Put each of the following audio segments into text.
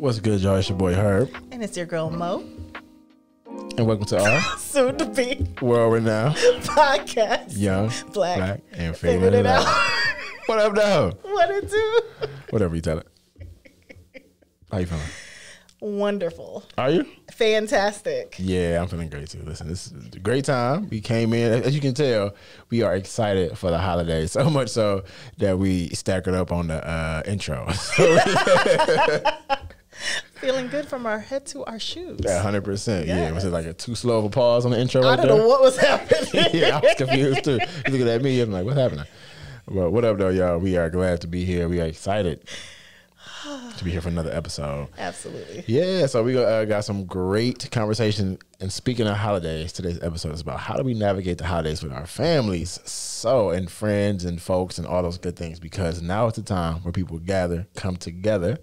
What's good, y'all? It's your boy Herb. And it's your girl Mo. And welcome to our soon to be world-renowned podcast. Young, Black, and figuring it out. What up, though? What it do? Whatever you tell it. How you feeling? Wonderful. Are you? Fantastic. Yeah, I'm feeling great too. Listen, this is a great time. We came in, as you can tell, we are excited for the holidays, so much so that we staggered up on the intro. Feeling good from our head to our shoes. Yeah, 100%. Yes. Yeah, was it like a too slow of a pause on the intro? I don't know what was happening. Yeah, I was confused too. You looking at me, I'm like, what's happening? Well, what up, though, y'all? We are glad to be here. We are excited to be here for another episode. Absolutely. Yeah, so we got some great conversation. And speaking of holidays, today's episode is about how do we navigate the holidays with our families, and friends and folks and all those good things, because now is the time where people gather, come together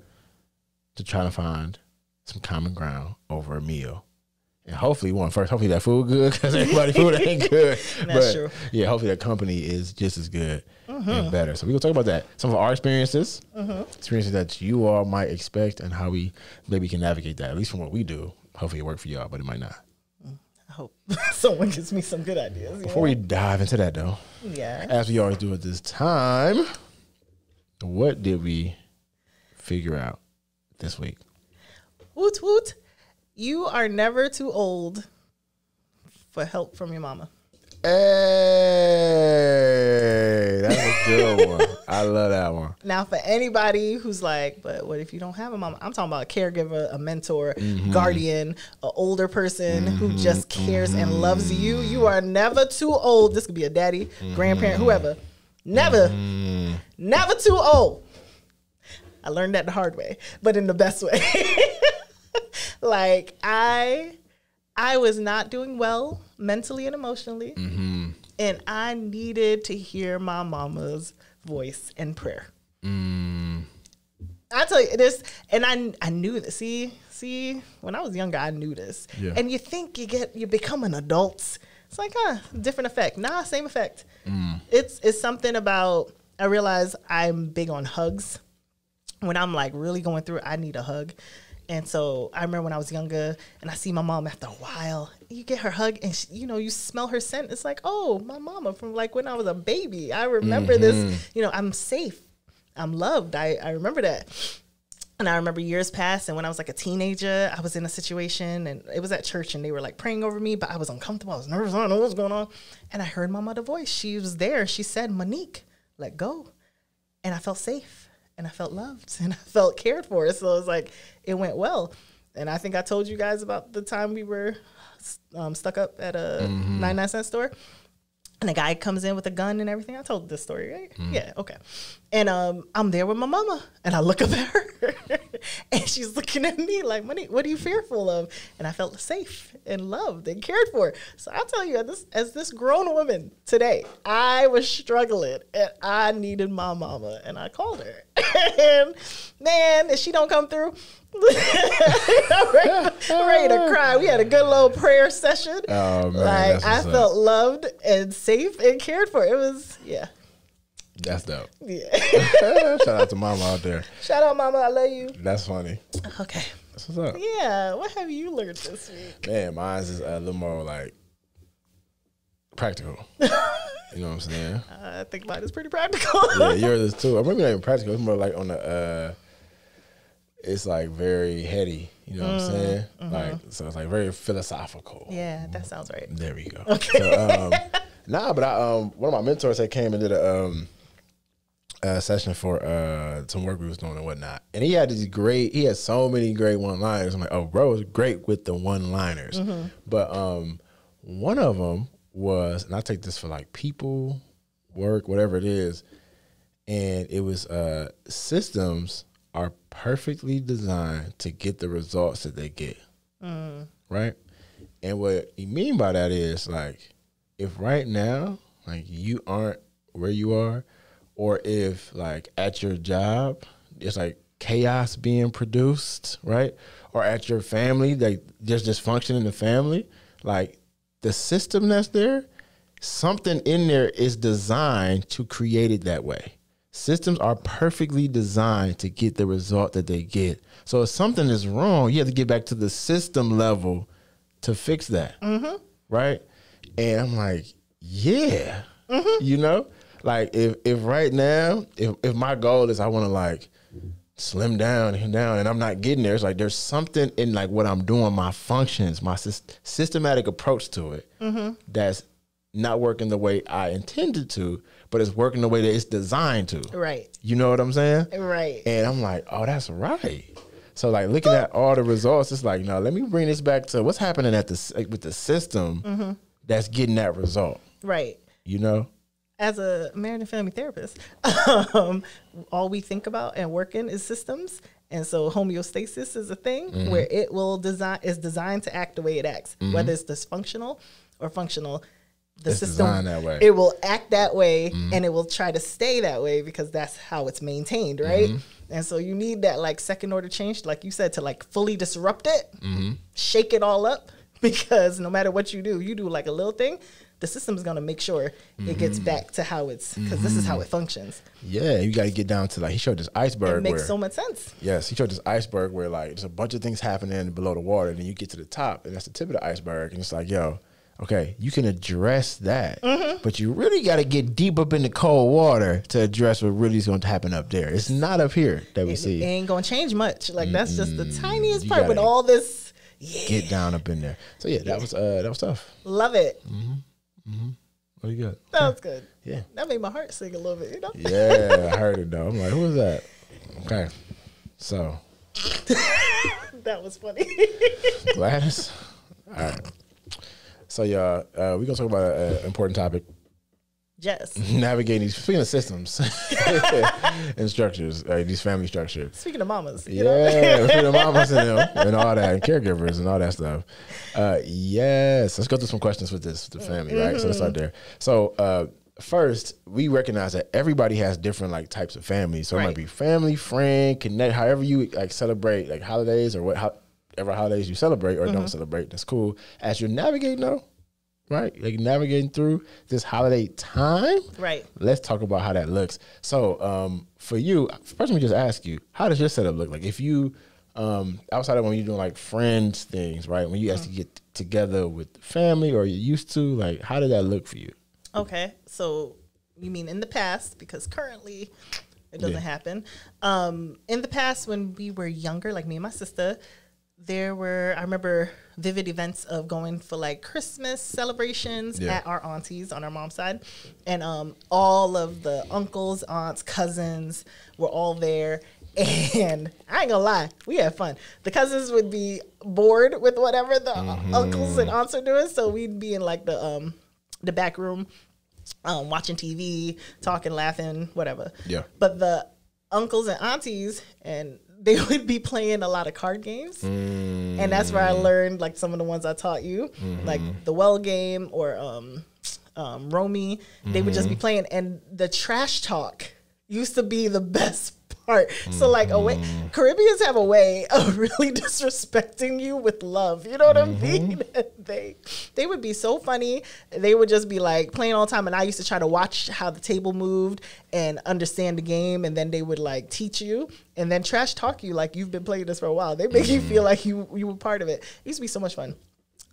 to try to find some common ground over a meal. And hopefully that food good, because everybody's food ain't good. That's true. Yeah, hopefully that company is just as good and better. So we're going to talk about that. Some of our experiences, experiences that you all might expect, and how we maybe can navigate that, at least from what we do. Hopefully it worked for y'all, but it might not. I hope someone gives me some good ideas. Before we dive into that, though, as we always do at this time, what did we figure out this week? Woot woot. You are never too old for help from your mama. Hey, that's a good one. I love that one. Now, for anybody who's like, but what if you don't have a mama? I'm talking about a caregiver, a mentor, guardian, an older person who just cares and loves you. You are never too old. This could be a daddy, grandparent, whoever. Never too old. I learned that the hard way, but in the best way. Like, I was not doing well mentally and emotionally, and I needed to hear my mama's voice in prayer. I tell you this, and I knew this. See, when I was younger, I knew this. Yeah. And you think you become an adult. It's like, different effect. Nah, same effect. It's something about, I realize I'm big on hugs. When I'm like really going through it, I need a hug. And so I remember when I was younger and I see my mom after a while, you get her hug and she, you smell her scent. It's like, oh, my mama from like when I was a baby. I remember this, I'm safe. I'm loved. I remember that. And I remember years past, and when I was like a teenager, I was in a situation and it was at church and they were like praying over me, but I was uncomfortable. I was nervous. I don't know what's going on. And I heard my mother's voice. She was there. She said, Monique, let go. And I felt safe. And I felt loved and I felt cared for. So it was like, it went well. And I think I told you guys about the time we were stuck up at a 99-cent store. And a guy comes in with a gun and everything. I told this story, right? Yeah, okay. And I'm there with my mama. And I look up at her. And she's looking at me like, Monique, what are you fearful of? And I felt safe and loved and cared for. So I'll tell you, as this grown woman today, I was struggling. And I needed my mama. And I called her. And, man, if she don't come through, I'm ready to cry. We had a good little prayer session. Oh, man. Like, I felt loved and safe and cared for. It was, That's dope. Yeah. Shout out to mama out there. Shout out, mama. I love you. That's funny. Okay. That's what's up. Yeah. What have you learned this week? Man, mine's is a little more like practical. You know what I'm saying? I think mine is pretty practical. Yeah, yours is too. Or maybe not even practical. It's more like on the, it's like very heady. You know what I'm saying? Like, so it's like very philosophical. Yeah, that sounds right. There we go. Okay. So, but one of my mentors had came and did a session for some work we was doing and whatnot. And he had so many great one-liners. I'm like, oh, bro was great with the one-liners. But one of them was, and I take this for like people, work, whatever it is, and it was systems are perfectly designed to get the results that they get, right? And what you mean by that is, like, if right now, like, you aren't where you are, or if, like, at your job, it's like chaos being produced, right? Or at your family, like, there's dysfunction in the family, like, the system that's there, something in there is designed to create it that way. Systems are perfectly designed to get the result that they get. So if something is wrong, you have to get back to the system level to fix that. Right? And I'm like, yeah. You know? Like if right now, if my goal is I want to like slim down and I'm not getting there, it's like there's something in like what I'm doing, my functions, my systematic approach to it that's not working the way I intended to, but it's working the way that it's designed to. Right. You know what I'm saying? Right. And I'm like, oh, that's right. So like looking at all the results, it's like, no, let me bring this back to what's happening at with the system that's getting that result. Right. You know? As a marriage and family therapist, all we think about and work in is systems. And so homeostasis is a thing where it will is designed to act the way it acts, whether it's dysfunctional or functional. The system, designed that way. It will act that way and it will try to stay that way because that's how it's maintained, right? And so you need that like second order change, like you said, to like fully disrupt it, shake it all up, because no matter what you do like a little thing, the system is going to make sure it gets back to how it's, because this is how it functions. Yeah, you got to get down to like, he showed this iceberg. It makes so much sense. Yes, he showed this iceberg where like there's a bunch of things happening below the water, and then you get to the top, and that's the tip of the iceberg, and it's like, yo, okay, you can address that, but you really got to get deep up in the cold water to address what really is going to happen up there. It's not up here that we see. It ain't going to change much. Like that's just the tiniest part with all this. Yeah. Get down up in there. So yeah, that was tough. Love it. What you got? That was good. Yeah. That made my heart sing a little bit, you know? Yeah, I heard it though. I'm like, who was that? Okay. So. That was funny. Gladys? All right. So y'all, we're going to talk about an important topic. Yes. Navigating these, speaking of systems and structures, these family structures. Speaking of mamas. Speaking of mamas and them and all that, and caregivers and all that stuff. Yes. Let's go through some questions with the family, right? So let's start there. So first, we recognize that everybody has different like types of families. So it might be family, friend, connect, however you like celebrate like holidays or whatever holidays you celebrate or don't celebrate. That's cool. As you're navigating though, right? Like navigating through this holiday time. Right. Let's talk about how that looks. So for you, first let me just ask you, how does your setup look? Like if you, outside of when you're doing like friends things, right? When you actually get together with the family or you used to, like how did that look for you? Okay. So you mean in the past, because currently it doesn't happen. In the past when we were younger, like me and my sister, I remember vivid events of going for like Christmas celebrations at our aunties on our mom's side. And all of the uncles, aunts, cousins were all there. And I ain't gonna lie, we had fun. The cousins would be bored with whatever the uncles and aunts are doing. So we'd be in like the back room watching TV, talking, laughing, whatever. Yeah. But the uncles and aunties and they would be playing a lot of card games. And that's where I learned like some of the ones I taught you, like the well game or Romy. They would just be playing. And the trash talk used to be the best part. So like Caribbeans have a way of really disrespecting you with love. You know what I mean? They would be so funny. They would just be like playing all the time. And I used to try to watch how the table moved and understand the game. And then they would like teach you and then trash talk you like you've been playing this for a while. They make you feel like you were part of it. It used to be so much fun.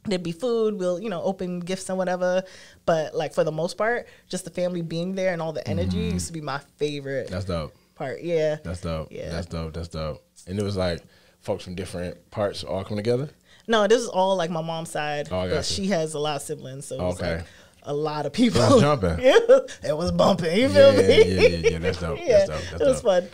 There'd be food, we'll, open gifts and whatever. But like for the most part, just the family being there and all the energy used to be my favorite. That's dope. Part. Yeah. That's dope. Yeah. That's dope. And it was like folks from different parts all coming together? No, this is all like my mom's side. Oh, but she has a lot of siblings, so it's like a lot of people. It was jumping. It was bumping. You feel me? Yeah. That's dope. That's it was fun.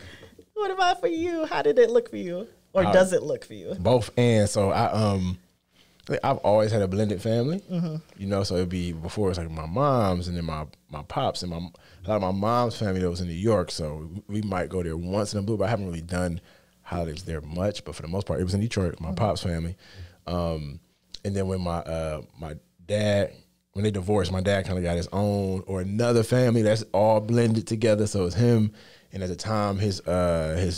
What about for you? How did it look for you? Or does it look for you? Both. And so I've always had a blended family, so it'd be before it's like my mom's and then my pops and a lot of my mom's family that was in New York. So we might go there once in a blue, but I haven't really done holidays there much. But for the most part, it was in Detroit, my pops family. And then when my dad, when they divorced, my dad kind of got his own or another family that's all blended together. So it's him and at the time his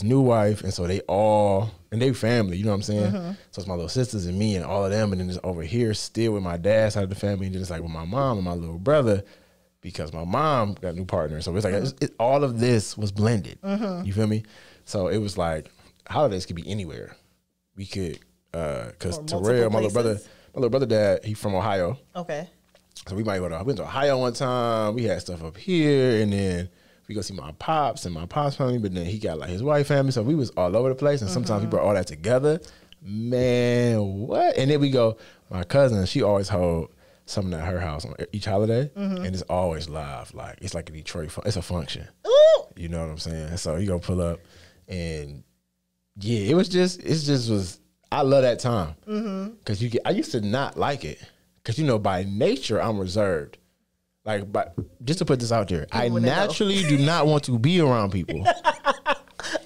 new wife, and so they family, you know what I'm saying? So it's my little sisters and me and all of them, and then it's over here still with my dad's side of the family, and then it's like with my mom and my little brother because my mom got a new partner. So it's like all of this was blended. You feel me? So it was like holidays could be anywhere. We could, because Terrell, my little brother dad, he from Ohio. Okay. So we went to Ohio one time. We had stuff up here, and then we go see my pops and my pops family. But then he got like his wife family, so we was all over the place. And sometimes we brought all that together. Man, what? And then we go. My cousin, she always hold something at her house on each holiday, and it's always live. Like it's like a Detroit. It's a function. Ooh. You know what I'm saying? So you gonna pull up, and yeah, it just was. I love that time because I used to not like it. Because, you know, by nature, I'm reserved. Like, but just to put this out there, I naturally do not want to be around people.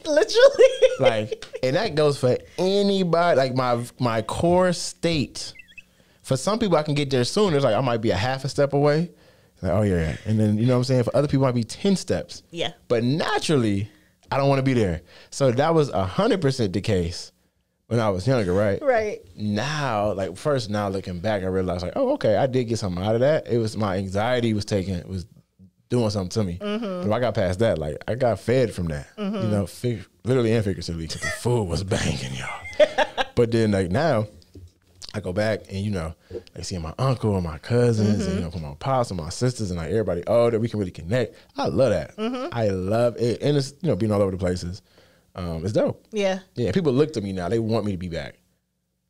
Literally. Like, and that goes for anybody. Like, my core state. For some people, I can get there sooner. It's like, I might be a half a step away. Like, oh, yeah. And then, you know what I'm saying? For other people, it might be 10 steps. Yeah. But naturally, I don't want to be there. So that was 100% the case. When I was younger, right? Right. Now, now looking back, I realized like, oh, okay, I did get something out of that. It was my anxiety was doing something to me. But if I got past that, like I got fed from that, you know, literally and figuratively, because the food was banging, y'all. But then like now, I go back and you know, like seeing my uncle and my cousins, and you know, my pops and my sisters and like everybody older, we can really connect. I love that. I love it, and it's being all over the places. It's dope. Yeah. Yeah. People look to me now. They want me to be back.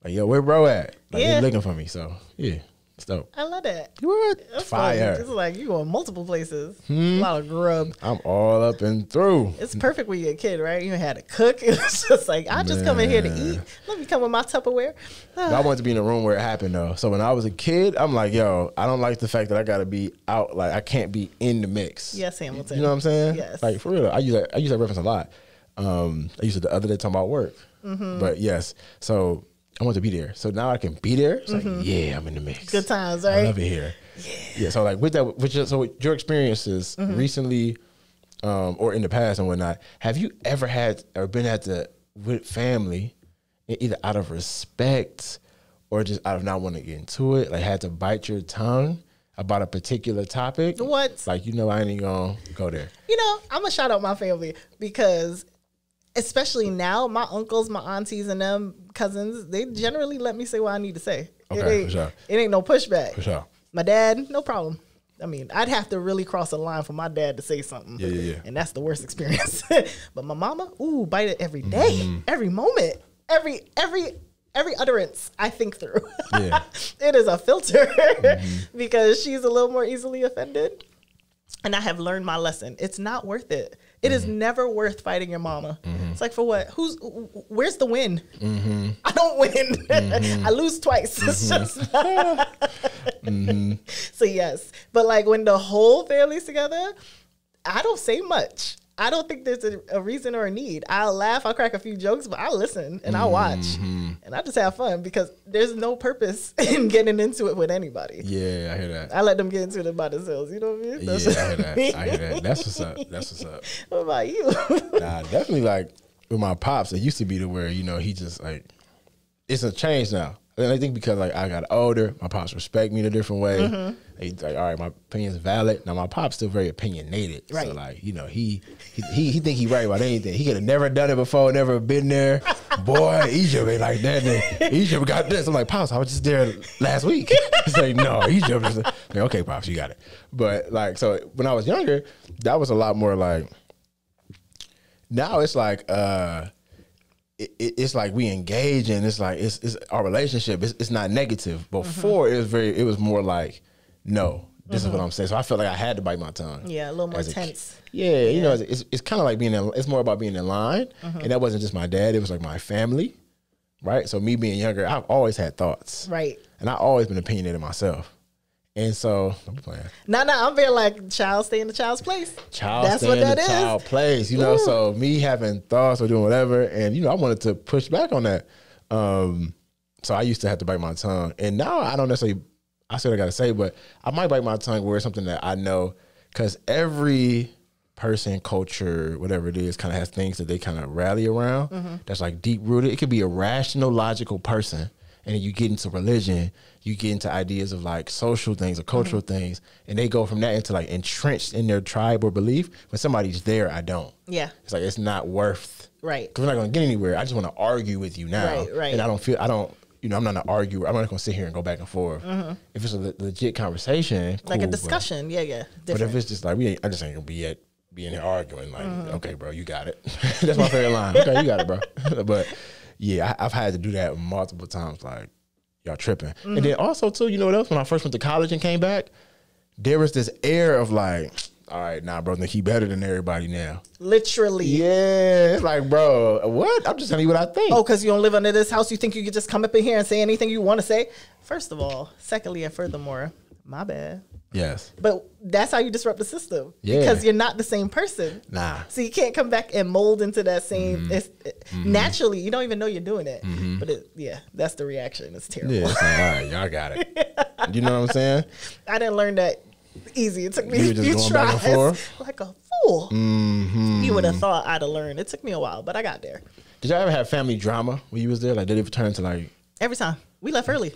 Like, yo, where bro at? Like, they looking for me. So, yeah, it's dope. I love that. What? That's fire. It's like you going multiple places. A lot of grub. I'm all up and through. It's perfect when you're a kid, right? You had to cook. It was just like, I just come in here to eat. Let me come with my Tupperware. I wanted to be in the room where it happened, though. So when I was a kid, I'm like, yo, I don't like the fact that I got to be out. Like, I can't be in the mix. Yes, Hamilton. You know what I'm saying? Yes. Like, for real. I use that reference a lot. I used it the other day talking about work. But yes, so I want to be there. So now I can be there. It's like, yeah, I'm in the mix. Good times, right? I love it here. Yeah. So like with that, so with your experiences recently, or in the past and whatnot, have you ever had or been with family, either out of respect or just out of not wanting to get into it, like had to bite your tongue about a particular topic? What? Like, you know, I ain't gonna go there. You know, I'm gonna shout out my family because especially now, my uncles, my aunties, and them cousins, they generally let me say what I need to say. Okay, for sure. It ain't no pushback. For sure. My dad, no problem. I mean, I'd have to really cross a line for my dad to say something. Yeah. And that's the worst experience. But my mama, bite it every day, every moment, every utterance I think through. Yeah. It is a filter because she's a little more easily offended. And I have learned my lesson. It's not worth it. It is never worth fighting your mama. It's like, for what? Where's the win? I don't win. I lose twice. It's just So yes. But like when the whole family's together, I don't say much. I don't think there's a reason or a need. I'll laugh, I'll crack a few jokes, but I listen and I watch. And I just have fun because there's no purpose in getting into it with anybody. Yeah, I hear that. I let them get into it by themselves. You know what I mean? I hear that. I hear that. That's what's up. What about you? Nah, definitely like with my pops, it used to be to where, you know, he just like, it's a change now. And I think because like I got older, my pops respect me in a different way. He's like, all right, my opinion's valid. Now my pop's still very opinionated. Right. So like, you know, he think he right about anything. He could have never done it before, never been there. Boy, Egypt ain't like that. And Egypt got this. I'm like, Pops, I was just there last week. He's like, no, Egypt is like, okay, Pops, you got it. But like, so when I was younger, that was a lot more like, now it's like, it's like we engage and it's like it's our relationship. It's not negative. Before it was more like, no, this is what I'm saying. So I felt like I had to bite my tongue. Yeah, a little more tense. Yeah, you know, it's kind of like it's more about being in line. And that wasn't just my dad. It was like my family, right? So me being younger, I've always had thoughts. Right. And I've always been opinionated myself. And so, I'm playing. No, I'm very like, child stay in the child's place. That's what that is. Child place, you know. So me having thoughts or doing whatever, and you know, I wanted to push back on that. So I used to have to bite my tongue, and now I don't necessarily. I said I got to say, but I might bite my tongue where it's something that I know, because every person, culture, whatever it is, kind of has things that they kind of rally around. That's like deep rooted. It could be a rational, logical person. and then you get into religion, you get into ideas of like social things or cultural things, and they go from that into like entrenched in their tribe or belief. When somebody's there, I don't. Yeah. It's like, it's not worth. Right. Because we're not going to get anywhere. I just want to argue with you now. Right. And I'm not an arguer. I'm not going to sit here and go back and forth. If it's a legit conversation, cool, like a discussion. Yeah. Different. But if it's just like, I just ain't going to be in here arguing. Like, okay, bro, you got it. That's my favorite line. Okay, you got it, bro. But yeah, I've had to do that multiple times. Like, y'all tripping. And then also too, you know what else? When I first went to college and came back, there was this air of like, all right, nah, bro, think he better than everybody now. Literally. Yeah, it's like, bro, what? I'm just telling you what I think. Oh, because you don't live under this house, you think you could just come up in here and say anything you want to say? First of all. Secondly, and furthermore, my bad. Yes. But that's how you disrupt the system. Yeah. Because you're not the same person. Nah. So you can't come back and mold into that same. Naturally, you don't even know you're doing it. But that's the reaction. It's terrible. Yeah, it's like, all right, y'all got it. You know what I'm saying? I didn't learn that easy. It took me You a were few just going back and tries. forth? Like a fool. You would have thought I'd have learned. It took me a while, but I got there. Did y'all ever have family drama when you was there? Like, did it turn to like... Every time. We left early.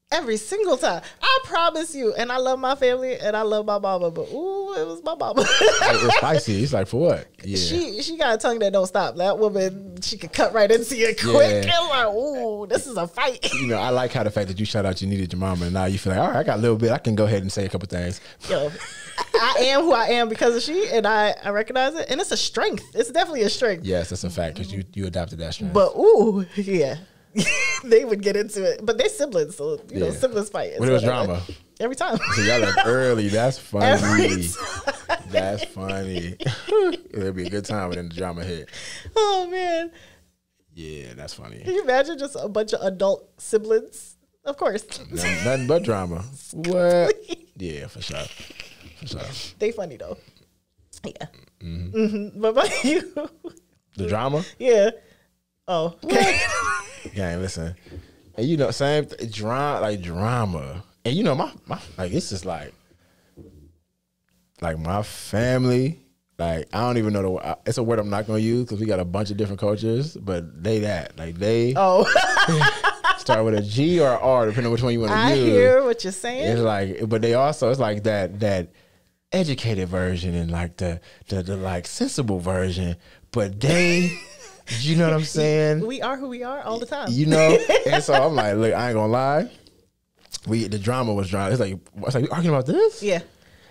Every single time. I promise you. And I love my family and I love my mama, but ooh, it was my mama. It's spicy. It's like, for what? Yeah. She got a tongue that don't stop. That woman, she could cut right into you quick. Yeah. And like, ooh, this is a fight. You know, I like how the fact that you shout out you needed your mama, and now you feel like, all right, I got a little bit. I can go ahead and say a couple things. Yo, I am who I am because of she, and I recognize it. And it's a strength. It's definitely a strength. Yes, that's a fact, because you adopted that strength. But ooh, yeah. They would get into it. But they're siblings, so you know, siblings fight. But it was drama. Every time. So y'all left early. That's funny. Every time. That's funny. It'll be a good time when the drama hit. Oh man. Yeah, that's funny. Can you imagine just a bunch of adult siblings? Of course. Nothing but drama. What? Yeah, for sure. For sure. They funny though. Yeah. But about you? The drama? Yeah. Oh, okay. Yeah, listen. And you know, same drama. And you know, my like, it's just like my family. Like, I don't even know it's a word I'm not gonna use because we got a bunch of different cultures. But they start with a G or R depending on which one you want to use. I hear what you're saying. It's like, but it's like that educated version and like the like sensible version. But they. You know what I'm saying? We are who we are all the time. You know? And so I'm like, look, I ain't gonna lie. The drama was drama. It's like we arguing about this? Yeah.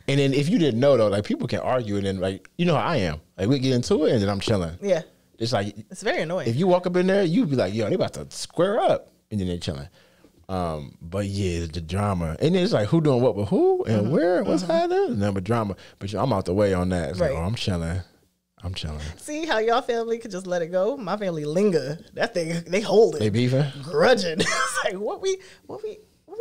And then if you didn't know though, like people can argue and then like, you know how I am. Like we get into it and then I'm chilling. Yeah. It's like, it's very annoying. If you walk up in there, you'd be like, yo, they about to square up. And then they're chilling. But yeah, the drama. And then it's like who doing what with who and where, what's happening? Nothing but drama. But I'm out the way on that. It's like, oh, I'm chilling. See how y'all family could just let it go? My family linger. That thing, they hold it. They beefing? Grudging. It's like, what we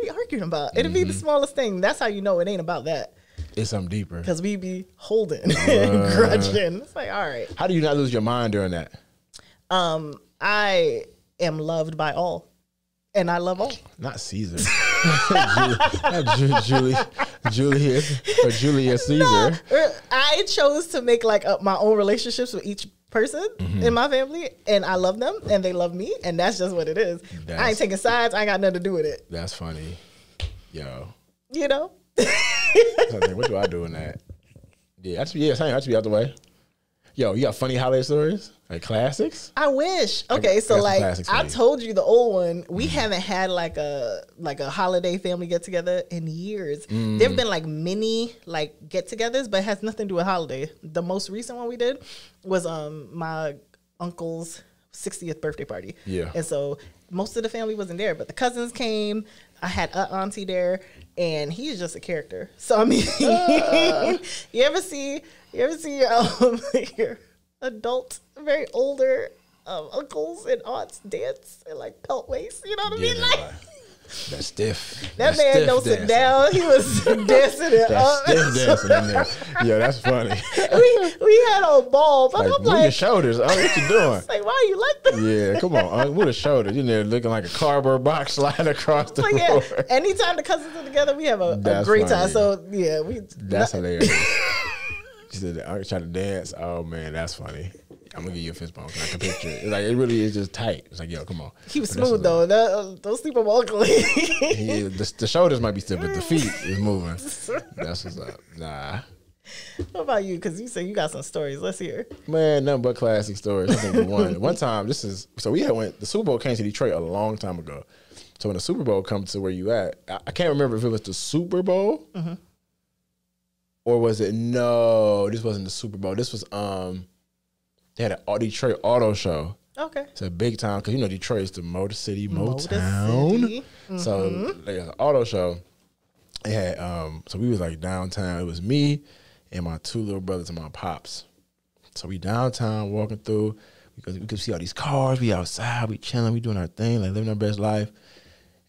arguing about? It'd be the smallest thing. That's how you know it ain't about that. It's something deeper. Because we be holding and grudging. It's like, all right. How do you not lose your mind during that? I am loved by all. And I love all. Not Caesar. Julius Caesar. No, I chose to make like my own relationships with each person in my family, and I love them, and they love me, and that's just what it is. I ain't taking sides. I ain't got nothing to do with it. That's funny. Yo. You know? What do I do in that? Yeah, I have to be out the way. Yo, you got funny holiday stories? Like classics? I wish. Okay, so like I told you the old one. We haven't had like a holiday family get together in years. There've been like mini like get togethers, but it has nothing to do with holiday. The most recent one we did was my uncle's 60th birthday party. Yeah. And so most of the family wasn't there, but the cousins came. I had an auntie there, and he's just a character. So I mean, you ever see your adult, very older uncles and aunts dance and like pelt waist? You know what I mean? Like that stiff. That man don't sit down. He was dancing it up. Stiff dancing in there. Yeah, that's funny. we had a ball, but I'm like, your shoulders. Oh, what you doing? Like, why are you like that? Yeah, come on. Move the shoulders. You're there looking like a cardboard box sliding across the floor. Yeah. Anytime the cousins are together, we have a great time. So yeah, that's hilarious. She said, I was trying to dance. Oh man, that's funny. I'm gonna give you a fist bump. I can picture it. It's like, it really is just tight. It's like, yo, come on. He was smooth though. Those sleep him ugly. The shoulders might be stiff, but the feet is moving. That's what's up. Nah. What about you? Because you say you got some stories. Let's hear. Man, nothing but classic stories. I think one time, we had went, the Super Bowl came to Detroit a long time ago. So when the Super Bowl comes to where you at, I can't remember if it was the Super Bowl or was it, no, this wasn't the Super Bowl. This was, they had a Detroit Auto Show. Okay. It's a big time, because you know Detroit is the Motor City, Motown. City. So they had an auto show. They had, so we was like downtown. It was me and my two little brothers and my pops. So we downtown walking through, because we could see all these cars. We outside, we chilling, we doing our thing, like living our best life.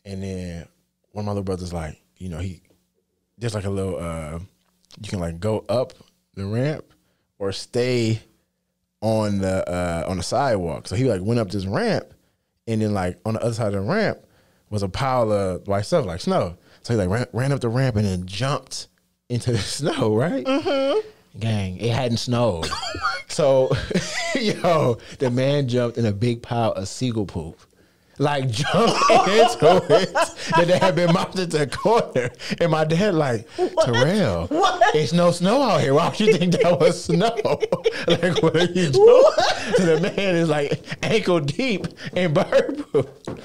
And then one of my little brothers, like, you know, there's like a little, you can like go up the ramp or stay on the sidewalk. So he like went up this ramp, and then like on the other side of the ramp was a pile of white stuff like snow. So he like ran up the ramp and then jumped into the snow, right? Gang, it hadn't snowed. So, yo, the man jumped in a big pile of seagull poop. Like, jumped into it that they had been mounted to the corner. And my dad like, Terrell, it's no snow out here. Why would you think that was snow? Like, what are you doing? So the man is like ankle deep in bird poop.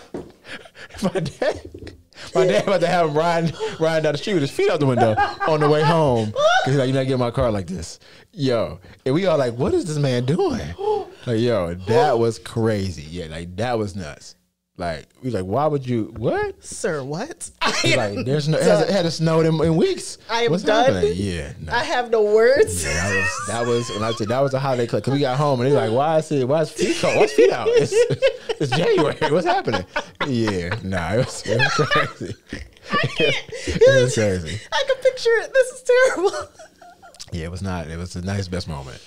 My dad about to have him riding down the street with his feet out the window on the way home. Because he's like, you're not getting my car like this. Yo. And we all like, what is this man doing? Like, yo, that was crazy. Yeah, like, that was nuts. Like, we was like, why would you, what? Sir, what? He's like, there's no, it hadn't snowed in weeks. I am What's done. happening? Yeah. No. I have no words. Yeah, that was, and I said, that was a holiday clip. Because we got home and he's like, why is feet cold? What's feet out? It's January. What's happening? Yeah. Nah, it was crazy. It was crazy. I can picture it. This is terrible. Yeah, it was not. It was a nice best moment.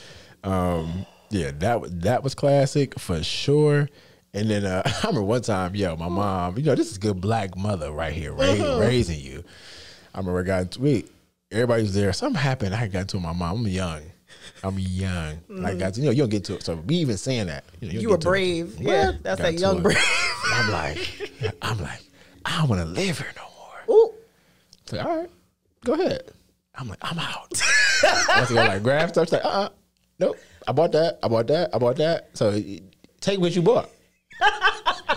Yeah, that was classic for sure. And then I remember one time, yo, my mom, you know, this is good black mother right here, raising you. I remember I got into it. Everybody was there. Something happened. I got into my mom. I'm young. Like, you know, you don't get to it. So me even saying that. You were brave. Yeah, that's that young brave. I'm like, I don't want to live here no more. Ooh. So, all right, go ahead. I'm like, I'm out. Once you go like grab stuff, she's like, nope. I bought that. So take what you bought.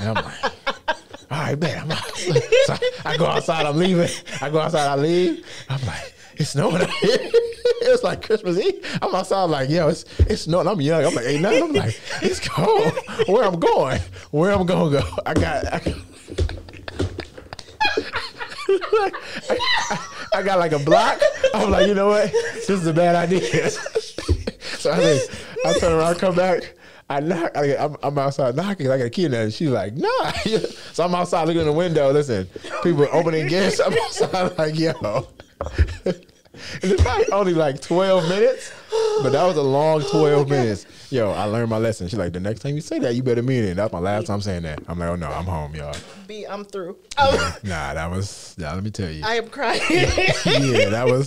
And I'm like, all right, bet, I'm out. So I go outside, I'm leaving. I leave. I'm like, it's snowing out here. It was like Christmas Eve. I'm outside like, yo, it's snowing. I'm young. I'm like, ain't nothing. I'm like, it's cold. Where I'm going to go. I got like a block. I'm like, you know what? This is a bad idea. So I turn around, come back. I knock. I'm outside knocking. I got a key in there. And she's like, nah. So I'm outside looking in the window. Listen, people opening gifts. I'm outside like, yo. And it's probably only like 12 minutes, but that was a long 12 minutes. Yo, I learned my lesson. She's like, the next time you say that, you better mean it. That's my last time saying that. I'm like, oh no, I'm home, y'all. I'm through. Nah, let me tell you. I am crying. Yeah,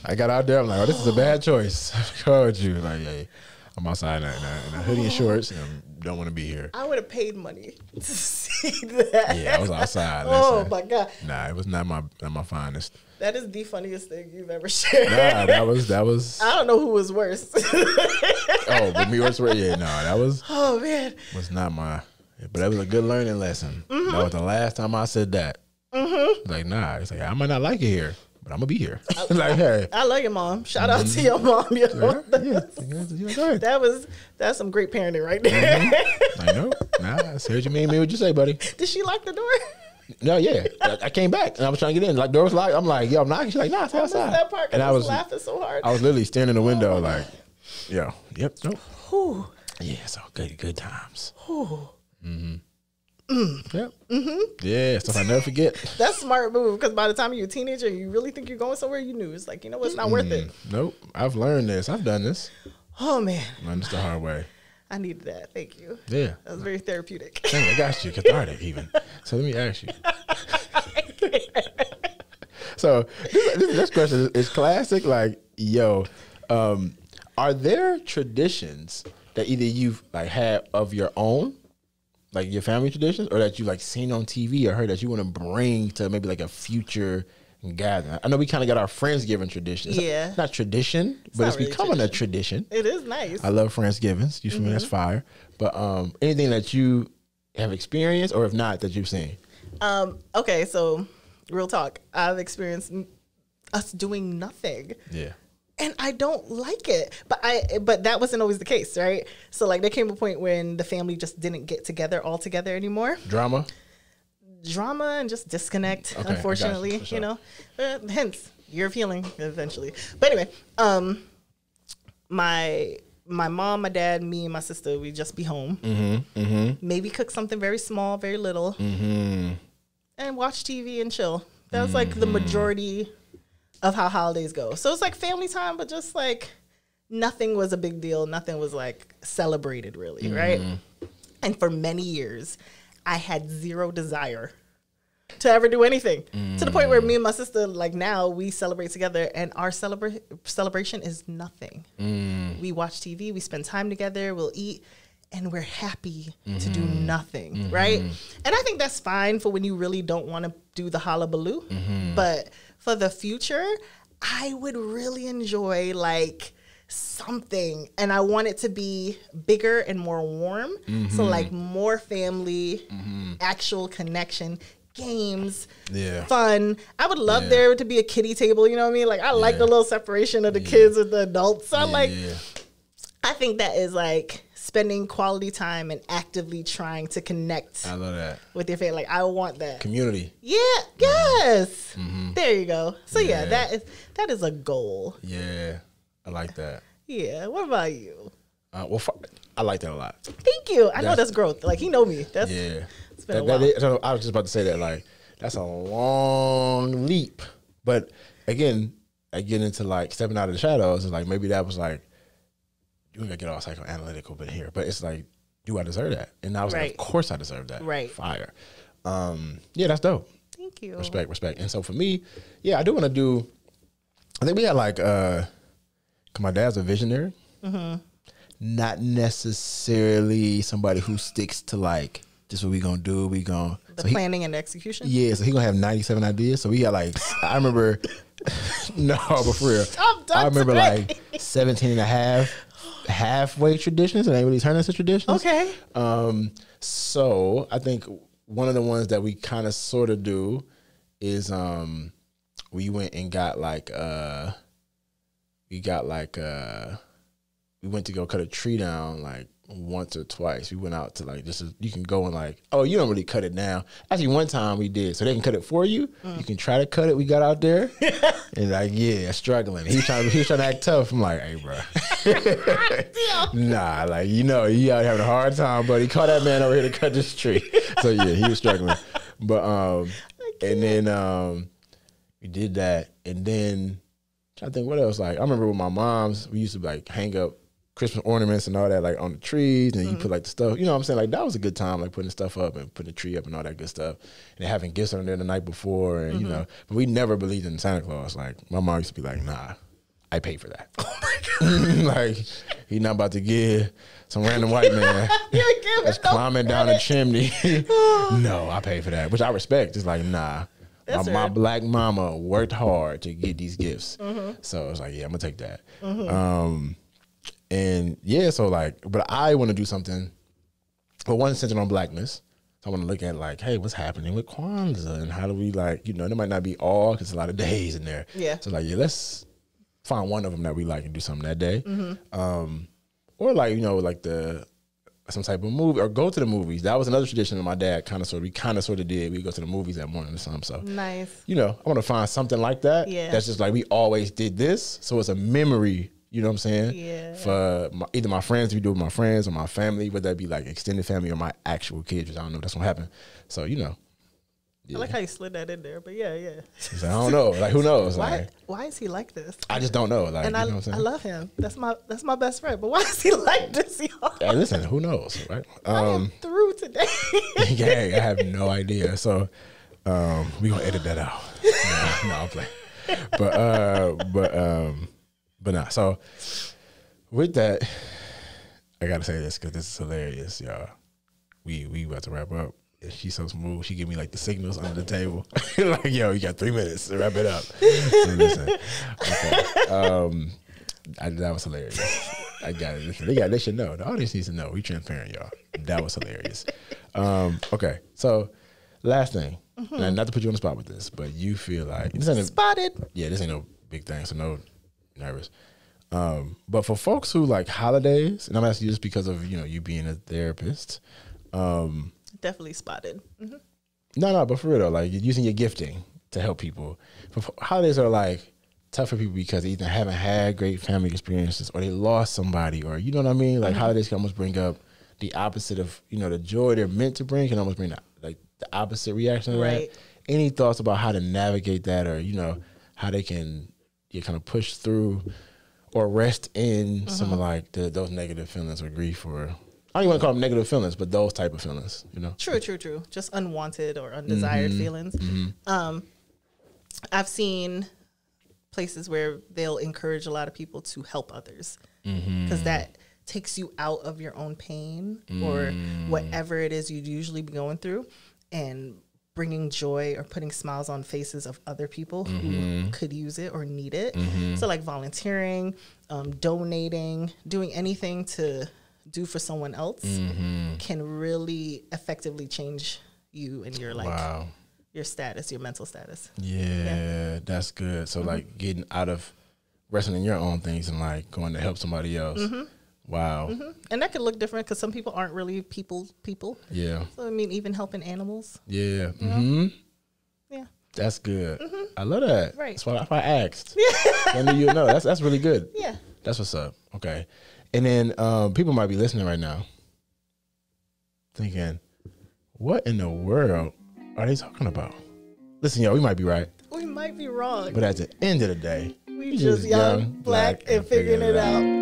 I got out there. I'm like, oh, this is a bad choice. I told you. Like, hey, I'm outside in a hoodie and shorts and I don't want to be here. I would have paid money to see that. Yeah, I was outside. Oh my God. Nah, it was not my finest. That is the funniest thing you've ever shared. Nah, that was. I don't know who was worse. Oh, but me worse? Yeah, no, that was. Oh man, was not my. But that was a good learning lesson. Mm-hmm. That was the last time I said that. Mm-hmm. Like, nah, it's like I might not like it here, but I'm gonna be here. Like, hey, I love your mom. Shout out to your mom. Yo. That's some great parenting right there. Mm-hmm. I know. Nah, I say what you mean. What you say, buddy? Did she lock the door? No, yeah. I came back and I was trying to get in. Like, door was locked. I'm like, yo, I'm knocking. She's like, nah, stay outside. That part, and I was laughing so hard. I was literally staring in the window, like, yo, yep, nope. Whew. Yeah, so good times. Mm-hmm. Yep. Mm-hmm. Yeah, stuff I never forget. That's a smart move because by the time you're a teenager, you really think you're going somewhere. You knew it's like, you know what, it's not worth it. Nope. I've learned this. I've done this. Oh man, learned this the hard way. I needed that. Thank you. Yeah. That was very therapeutic. I got you. Cathartic even. So let me ask you. So this next question is classic. Like, yo, are there traditions that either you've like had of your own, like your family traditions, or that you like seen on TV or heard that you want to bring to maybe like a future gathering? I know we kind of got our Friendsgiving tradition. It's not tradition, but it's really becoming a tradition. It is nice. I love Friendsgivings. You feel me? That's fire. But anything that you have experienced, or if not, that you've seen? Okay, so real talk. I've experienced us doing nothing. Yeah. And I don't like it. But that wasn't always the case, right? So like there came a point when the family just didn't get together all together anymore. Drama and just disconnect, unfortunately, you know. Hence, your feeling eventually. But anyway, my mom, my dad, me, and my sister, we just be home. Maybe cook something very small, very little, and watch TV and chill. That was like the majority of how holidays go. So it's like family time, but just like nothing was a big deal. Nothing was like celebrated really, right? And for many years, I had zero desire to ever do anything, to the point where me and my sister, like now, we celebrate together, and our celebration is nothing. We watch TV, we spend time together, we'll eat, and we're happy to do nothing, right? And I think that's fine for when you really don't want to do the hullabaloo. But for the future, I would really enjoy like something, and I want it to be bigger and more warm. So like more family, actual connection, games, fun. I would love there to be a kiddie table, you know what I mean? Like I like the little separation of the kids with the adults. So I think that is like spending quality time and actively trying to connect. I love that. With your family. Like I want that. Community. Yeah, yes. There you go. So that is a goal. Yeah. I like that. Yeah. What about you? I like that a lot. Thank you. I know that's growth. Like he know me. That's It's been a while. I was just about to say that. Like that's a long leap. But again, I get into like stepping out of the shadows. It's like maybe that was like you ain't gotta get all psychoanalytical, but here. But it's like, do I deserve that? And I was like, of course I deserve that. Right. Fire. Yeah, that's dope. Thank you. Respect. And so for me, I do want to do. I think we had like. Cause my dad's a visionary, not necessarily somebody who sticks to like, this is what we gonna do. We gonna planning and execution. Yeah, so he gonna have 97 ideas. So we got like, I remember, no, but for real, I remember like 17 and a half halfway traditions, and they really turn into traditions. Okay. So I think one of the ones that we kind of sort of do is we went and got like we went to go cut a tree down like once or twice. We went out to like you can go and like, oh, you don't really cut it now. Actually, one time we did, so they can cut it for you. You can try to cut it. We got out there and like, struggling. He was trying to act tough. I'm like, hey, bro, nah, like you out here having a hard time, buddy. Call that man over here to cut this tree. So yeah, he was struggling. But and then we did that, and then. I think what else? Like I remember with my mom's, we used to like hang up Christmas ornaments and all that like on the trees, and you put like the stuff. You know what I'm saying? Like that was a good time, like putting stuff up and putting the tree up and all that good stuff, and having gifts on there the night before, and you know. But we never believed in Santa Claus. Like my mom used to be like, "Nah, I pay for that." Oh my god! Like he not about to give some random white man that's climbing down a chimney. No, I pay for that, which I respect. It's like nah. My black mama worked hard to get these gifts. So I was like, yeah, I'm gonna take that. And yeah, so like, but I want to do something, but one centered on blackness. So I want to look at like, hey, what's happening with Kwanzaa and how do we like, there might not be all because a lot of days in there. Yeah. So like, let's find one of them that we like and do something that day. Or like, like some type of movie or go to the movies. That was another tradition that my dad we kind of sort of did. We go to the movies that morning or something. So nice. I want to find something like that. Yeah. That's just like we always did this. So it's a memory. You know what I'm saying? Yeah. For either my friends, we do it with my friends or my family, whether that be like extended family or my actual kids, which I don't know if that's what happened. So Yeah. I like how you slid that in there, but yeah. So I don't know. Like who knows? Why is he like this? I just don't know. Like, and I love him. That's my best friend. But why is he like this, y'all? Hey, listen, who knows, right? I am through today. Yeah, I have no idea. So we gonna edit that out. No, I'm playing. But nah. So with that, I gotta say this because this is hilarious, y'all. We about to wrap up. She's so smooth. She give me like the signals under the table. Like, yo, you got 3 minutes to wrap it up. So listen. Okay. That was hilarious. I got it. Listen, they should know. The audience needs to know. We transparent, y'all. That was hilarious. Okay. So last thing. Now, not to put you on the spot with this, but you feel like this ain't Spotted. this ain't no big thing, so no nervous. But for folks who like holidays, and I'm asking you this because of you being a therapist. Definitely spotted. Mm-hmm. No, but for real though, like you're using your gifting to help people. But holidays are like tough for people because they either haven't had great family experiences or they lost somebody, or you know what I mean. Like holidays can almost bring up the opposite of the joy they're meant to bring. Can almost bring the opposite reaction to that. Any thoughts about how to navigate that, or how they can kind of push through or rest in some of like those negative feelings or grief, or I don't even want to call them negative feelings, but those type of feelings, True. Just unwanted or undesired feelings. I've seen places where they'll encourage a lot of people to help others because that takes you out of your own pain or whatever it is you'd usually be going through, and bringing joy or putting smiles on faces of other people who could use it or need it. So like volunteering, donating, doing anything to do for someone else can really effectively change you and your your status, your mental status. Yeah, that's good. So like getting out of wrestling in your own things and like going to help somebody else. Wow. And that could look different because some people aren't really people. Yeah. So I mean, even helping animals. Yeah. Yeah. That's good. I love that. Right. That's why I asked. I knew you know. That's really good. Yeah. That's what's up. Okay. And then people might be listening right now thinking, what in the world are they talking about? Listen, y'all, we might be right. We might be wrong. But at the end of the day, we just young, black, and figuring it out.